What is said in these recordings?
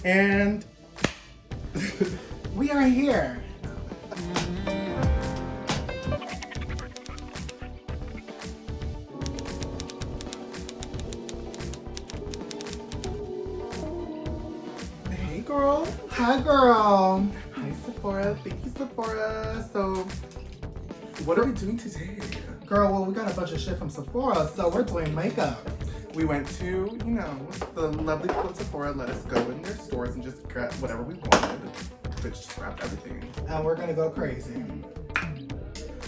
And we are here. Hey girl. Hi, girl. Hi Sephora. Thank you, Sephora. So, what are we doing today? Girl, well, we got a bunch of shit from Sephora, so we're doing makeup. We went to, the lovely people at Sephora let us go in their stores and just grab whatever we wanted. Bitch just grabbed everything. And we're gonna go crazy.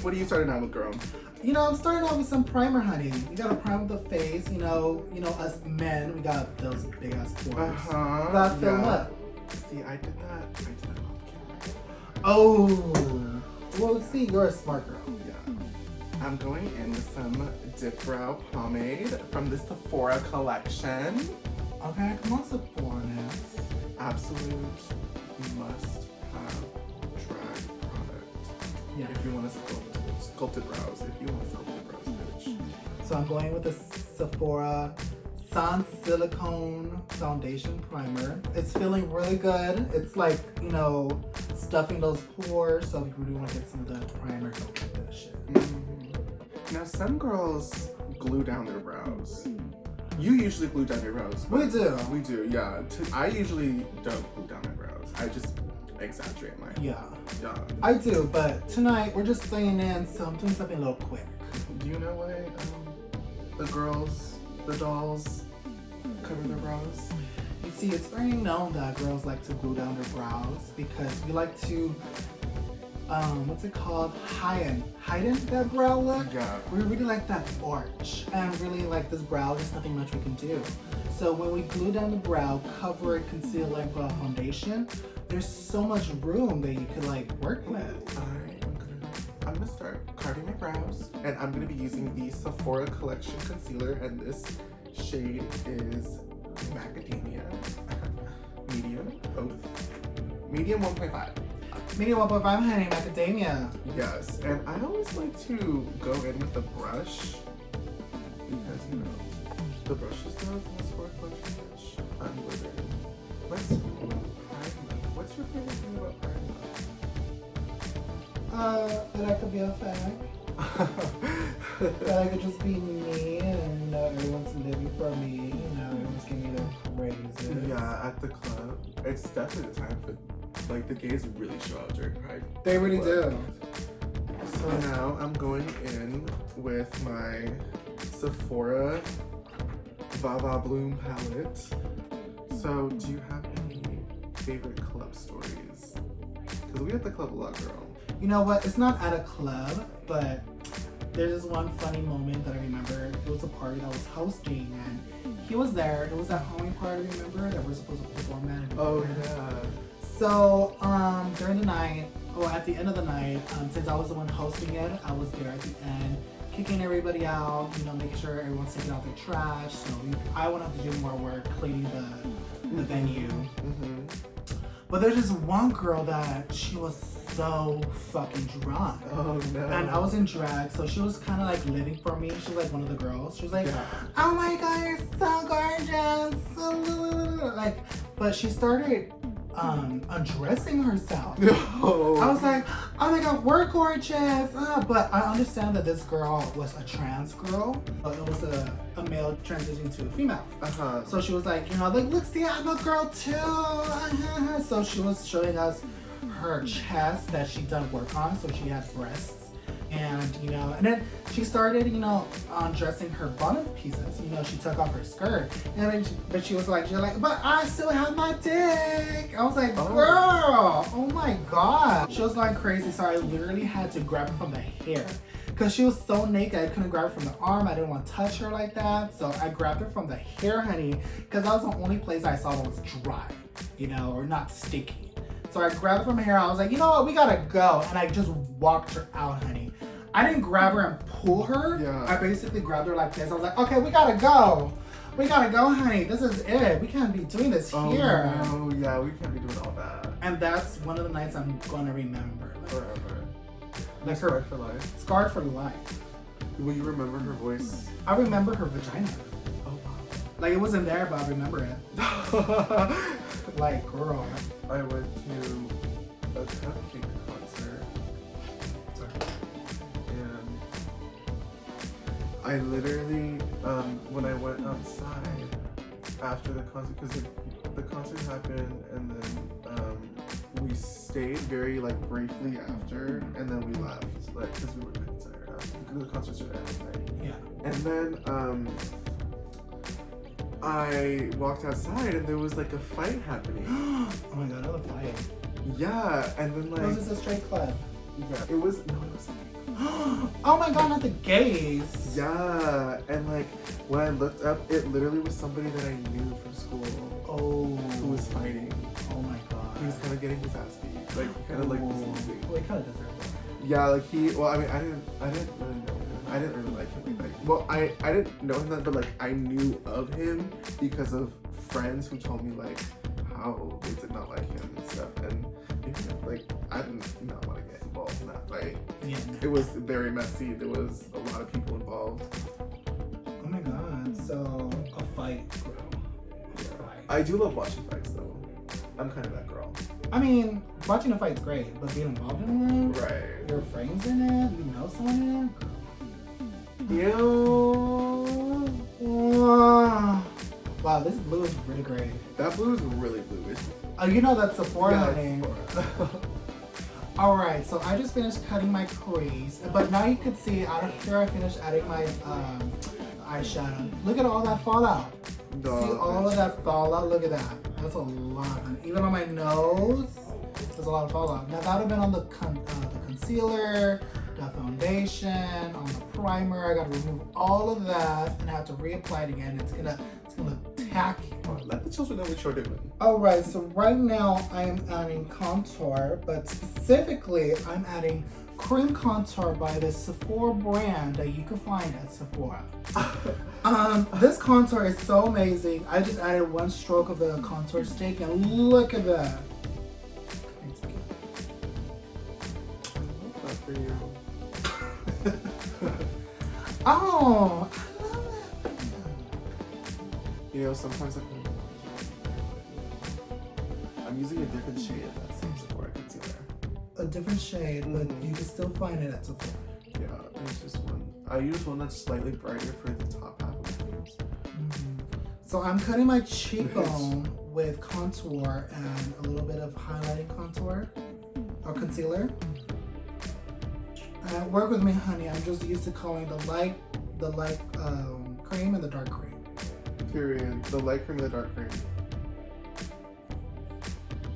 What are you starting out with, girl? I'm starting out with some primer, honey. You gotta prime the face, us men, we got those big ass pores. Gotta fill them up. See, I did that off camera. Oh. Well, see, you're a smart girl. Yeah. I'm going in with some Dip Brow Pomade from the Sephora Collection. Okay, come on, Sephora. Absolute must-have drag product. Yeah. If you want to sculpted brows. If you want sculpted brows, bitch. So I'm going with the Sephora Sans Silicone Foundation Primer. It's feeling really good. It's like, stuffing those pores. So if you really want to get some of that primer, go get that shit. Mm-hmm. Now, some girls glue down their brows. You usually glue down your brows. We do. We do, yeah. I usually don't glue down my brows. I just exaggerate mine. Yeah. Yeah. I do, but tonight we're just staying in, so I'm doing something a little quick. Do you know why the dolls cover their brows? You see, it's very known that girls like to glue down their brows because we like to, what's it called? Heighten that brow look. Yeah. We really like that arch, and really like this brow, there's nothing much we can do. So when we glue down the brow, cover it, conceal it, put a foundation, there's so much room that you could work with. I'm gonna start carving my brows, and I'm gonna be using the Sephora Collection concealer, and this shade is Macadamia Medium. Medium 1.5. Medium 1.5, honey, macadamia. Yes, and I always like to go in with a brush because the brush is the Sephora Collection brush. I'm living. Let's talk about Pride Month. What's your favorite thing about Pride Month? That I could be a fag. That I could just be me, and everyone's living for me. Everyone's giving me their praises. Yeah, at the club, it's definitely the time for the gays really show out during Pride. They really do. So now I'm going in with my Sephora Vava Bloom palette. So do you have any favorite club stories? Because we at the club a lot, girl. You know what? It's not at a club, but there's this one funny moment that I remember. It was a party that I was hosting, and he was there. It was that Halloween party, remember, that we're supposed to perform at. Oh, yeah. So, during the night, or at the end of the night, since I was the one hosting it, I was there at the end, kicking everybody out, making sure everyone's taking out their trash. So I went out to do more work, cleaning the venue. Mm-hmm. But there's this one girl that she was so fucking drunk. Oh no. And I was in drag, so she was kind of living for me. She was one of the girls. She was like, oh my god, you're so gorgeous. But she started undressing herself. No. I was like, oh my god, we're gorgeous. But I understand that this girl was a trans girl. It was a male transitioning to a female. Uh-huh. So she was look, see, I'm a girl too. So she was showing us her chest that she done work on. So she had breasts. And, and then she started, undressing her bottom pieces. She took off her skirt. But she was like, but I still have my dick. I was like, girl, oh my God. She was going crazy. So I literally had to grab her from the hair. Because she was so naked, I couldn't grab her from the arm. I didn't want to touch her like that. So I grabbed her from the hair, honey. Because that was the only place I saw that was dry, or not sticky. So I grabbed her from her hair. I was like, you know what, we gotta go. And I just walked her out, honey. I didn't grab her and pull her. Yeah. I basically grabbed her like this. I was like, okay, we gotta go. We gotta go, honey. This is it. We can't be doing this here. Oh, yeah, we can't be doing all that. And that's one of the nights I'm gonna remember. Forever. Scarred for life. Scarred for life. Will you remember her voice? I remember her vagina. Oh, wow. Like, it wasn't there, but I remember it. Like, girl. I went to a cupcake concert. And I literally, when I went outside after the concert, because the concert happened, and then we stayed very like briefly after, and then we left, like, because we were kind of tired after, because the concert started at night. Yeah. And then I walked outside, and there was like a fight happening. Oh my god, another fight. Yeah, and then like. Was this a straight club? Yeah, it was. No, it was. Oh my god, not the gays. Yeah, and like when I looked up, it literally was somebody that I knew from school. Oh. Who was fighting. Oh my god. He was kind of getting his ass beat. Like he kind of like was losing. Well, he kind of deserved it. Yeah, like he. Well, I mean, I didn't really know him. I didn't really like him. Like, well, I didn't know him that, but like I knew of him because of friends who told me like how they did not like him and stuff. And like I did not want to get involved in that fight. Yeah. It was very messy. There was a lot of people involved. Oh my god. So a fight, bro. I do love watching fights though. I'm kind of that girl. I mean, watching a fight's great, but being involved in it, Right. your friends in it, you know someone in it, girl. Ew. Wow, this blue is really great. That blue is really bluish. Oh, you know that's Sephora, Yeah, honey. Sephora. Alright, so I just finished cutting my crease, but now you can see out of here I finished adding my eyeshadow. Look at all that fallout. No, See all of that fallout? Look at that. That's a lot. Even on my nose, there's a lot of fallout. Now that would have been on the concealer, the foundation, on the primer. I gotta remove all of that and I have to reapply it again. It's gonna look tacky. Let the children know what you're doing. Alright, so right now I am adding contour, but specifically I'm adding cream contour by the Sephora brand that you can find at Sephora. This contour is so amazing. I just added one stroke of the contour stick and look at that. It's cute. I love that for you. Oh, You know, sometimes I'm using a different shade of that same Sephora concealer. a different shade, but you can still find it at Sephora. Yeah, there's just one. I use one that's slightly brighter for the top half of my face. So I'm cutting my cheekbone with contour and a little bit of highlighting contour or concealer. Work with me, honey. I'm just used to calling the light cream and the dark cream. Period. The light cream and the dark cream.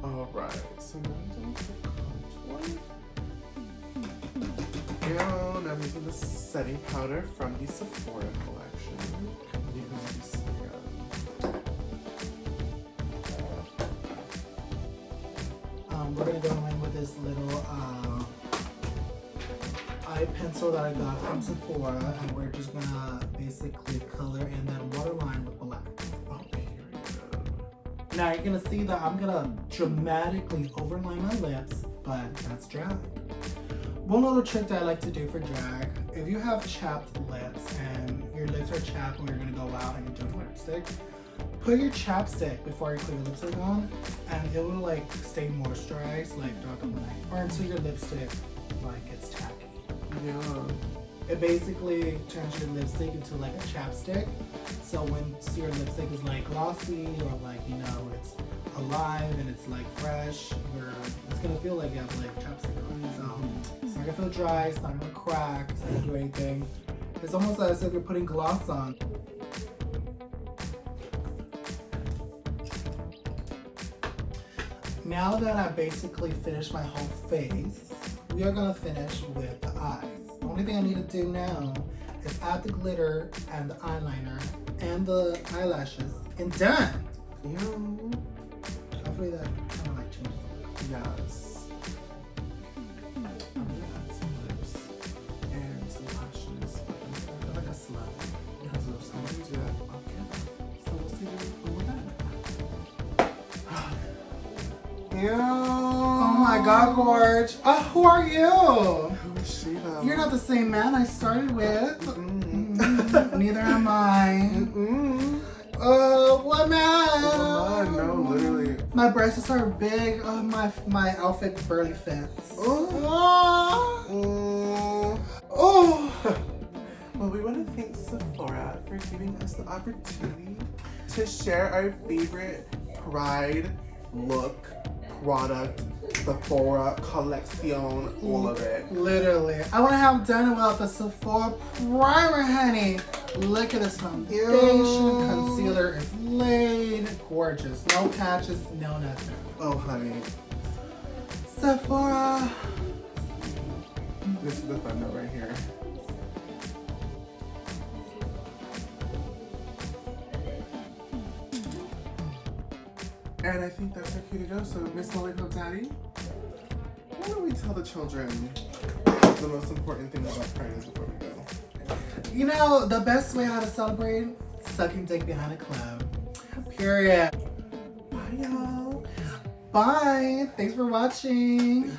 Alright, so now I'm done with the contour. And I'm using the setting powder from the Sephora Collection. You can see We're gonna go in with this little eye pencil that I got from Sephora, and we're just gonna basically color in that waterline with black. oh, period. Now you're gonna see that I'm gonna dramatically overline my lips, but that's drag. One little trick that I like to do for drag, if you have chapped lips and your lips are chapped when you're gonna go out and you're doing lipstick, put your chapstick before you put your lipstick on, and it will like stay moisturized like throughout the night, or until your lipstick like gets tacky. Yeah. It basically turns your lipstick into like a chapstick. So when your lipstick is like glossy or like, you know, it's alive and it's like fresh, it's gonna feel like you have like chapstick on it. So it's not gonna feel dry, it's not gonna crack, it's not gonna do anything. It's almost as if you're putting gloss on. Now that I basically finished my whole face, we are gonna finish with the eyes. The only thing I need to do now is add the glitter and the eyeliner and the eyelashes and done. Ew. Hopefully that kind of like changes the look. Yes. I'm gonna add some lips and some lashes. I feel like a slut. Because I'm gonna do that off camera. So we'll see when we're done. Ew. Oh my god, Gorge. Who are you? Who is she though? You're not the same man I started with. Neither am I. woman. No, literally. My breasts are big. Oh, my outfit barely fits. Oh. Oh. Oh. Well, we want to thank Sephora for giving us the opportunity to share our favorite Pride look, product, Sephora Collection, all of it. Literally. I want to have done with the Sephora primer, honey. Look at this foundation. Ew. Concealer is laid. Gorgeous. No patches, no nothing. Oh, honey. Sephora. This is the thunder right here. And I think that's our cue to go. So, Miss Lollipop Daddy, why don't we tell the children the most important thing about Pride is before we go? You know, the best way how to celebrate, sucking dick behind a club. Period. Bye, y'all. Bye. Thanks for watching.